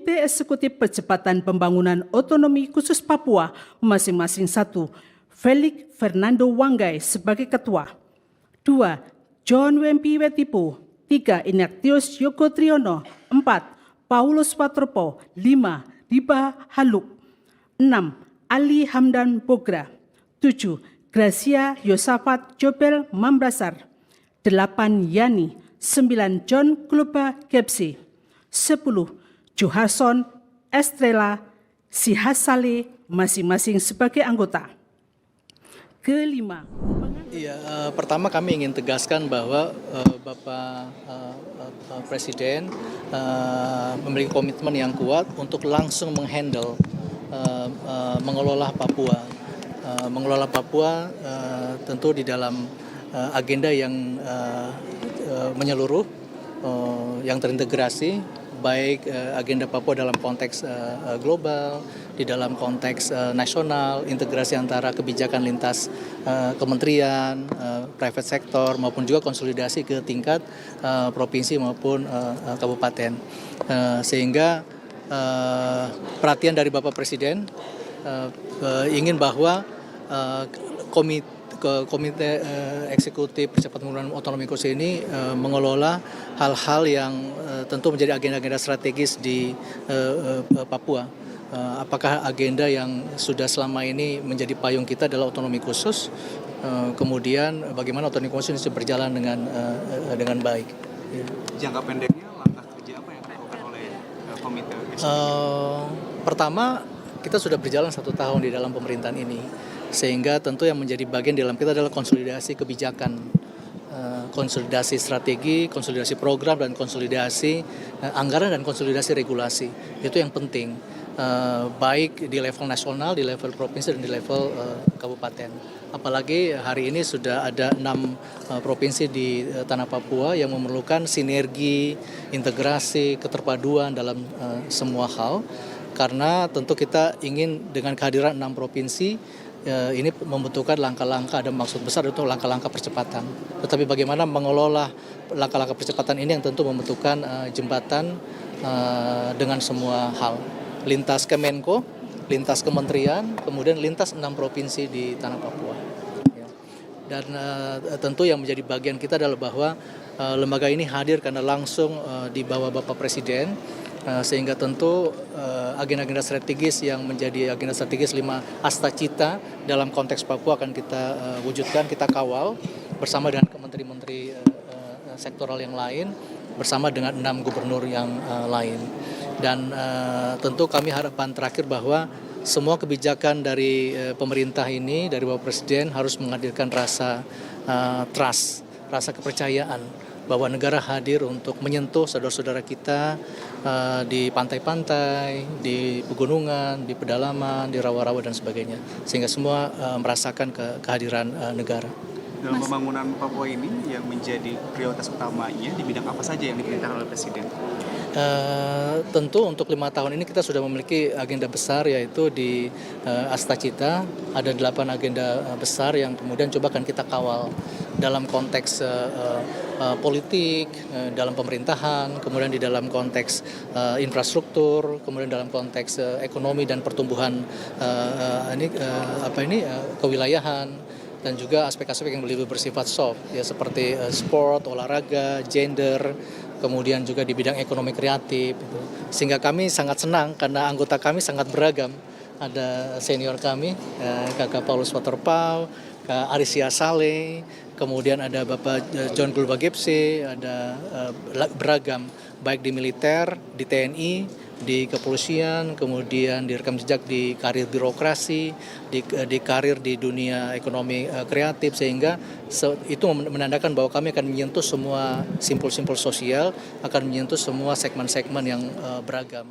Komite Eksekutif Percepatan Pembangunan Otonomi Khusus Papua masing-masing 1. Felix Fernando Wanggai sebagai Ketua. 2. John Wempi Wetipo. 3. Ignatius Yoko Triono. 4. Paulus Watropo. 5. Riba Haluk. 6. Ali Hamdan Bogra. 7. Gracia Yosafat Jobel Mambrasar. 8. Yani. 9. John Kluba Kepsi. 10. Johason Estrela Sihasale masing-masing sebagai anggota. Kelima. Pertama kami ingin tegaskan bahwa Bapak Presiden memiliki komitmen yang kuat untuk langsung menghandle mengelola Papua. Mengelola Papua tentu di dalam agenda yang menyeluruh, yang terintegrasi, baik agenda Papua dalam konteks global, di dalam konteks nasional, integrasi antara kebijakan lintas kementerian, private sector, maupun juga konsolidasi ke tingkat provinsi maupun kabupaten. Sehingga perhatian dari Bapak Presiden ingin bahwa Komite Eksekutif Percepatan Pembangunan Otonomi Khusus ini mengelola hal-hal yang tentu menjadi agenda-agenda strategis di Papua. Apakah agenda yang sudah selama ini menjadi payung kita adalah otonomi khusus, kemudian bagaimana otonomi khusus ini berjalan dengan baik. Jangka pendeknya langkah kerja apa yang dilakukan oleh Komite Eksekutif? Pertama, kita sudah berjalan 1 tahun di dalam pemerintahan ini. Sehingga tentu yang menjadi bagian dalam kita adalah konsolidasi kebijakan, konsolidasi strategi, konsolidasi program, dan konsolidasi anggaran dan konsolidasi regulasi. Itu yang penting, baik di level nasional, di level provinsi, dan di level kabupaten. Apalagi hari ini sudah ada 6 provinsi di tanah Papua yang memerlukan sinergi, integrasi, keterpaduan dalam semua hal. Karena tentu kita ingin dengan kehadiran 6 provinsi, ini membutuhkan langkah-langkah, ada maksud besar itu langkah-langkah percepatan. Tetapi bagaimana mengelola langkah-langkah percepatan ini yang tentu membutuhkan jembatan dengan semua hal. Lintas Kemenko, lintas kementerian, kemudian lintas 6 provinsi di tanah Papua. Dan tentu yang menjadi bagian kita adalah bahwa lembaga ini hadir karena langsung di bawah Bapak Presiden, sehingga tentu agenda-agenda strategis yang menjadi agenda strategis 5 Astacita dalam konteks Papua akan kita wujudkan, kita kawal bersama dengan menteri-menteri sektoral yang lain, bersama dengan 6 gubernur yang lain. Dan tentu kami harapan terakhir bahwa semua kebijakan dari pemerintah ini, dari Bapak Presiden harus menghadirkan rasa trust, rasa kepercayaan bahwa negara hadir untuk menyentuh saudara-saudara kita di pantai-pantai, di pegunungan, di pedalaman, di rawa-rawa dan sebagainya, sehingga semua merasakan kehadiran negara. Dalam pembangunan Papua ini yang menjadi prioritas utamanya di bidang apa saja yang diperintahkan oleh Presiden? Tentu untuk 5 tahun ini kita sudah memiliki agenda besar, yaitu di Astacita ada 8 agenda besar yang kemudian coba akan kita kawal dalam konteks politik, dalam pemerintahan, kemudian di dalam konteks infrastruktur, kemudian dalam konteks ekonomi dan pertumbuhan kewilayahan, dan juga aspek-aspek yang lebih bersifat soft, ya seperti sport, olahraga, gender, kemudian juga di bidang ekonomi kreatif. Sehingga kami sangat senang karena anggota kami sangat beragam. Ada senior kami, Kakak Paulus Waterpau, Kak Arisia Saleh, kemudian ada Bapak John Kluba Kepsi, ada beragam, baik di militer, di TNI, di kepolisian, kemudian di rekam jejak di karir birokrasi, di karir di dunia ekonomi kreatif, sehingga itu menandakan bahwa kami akan menyentuh semua simpul-simpul sosial, akan menyentuh semua segmen-segmen yang beragam.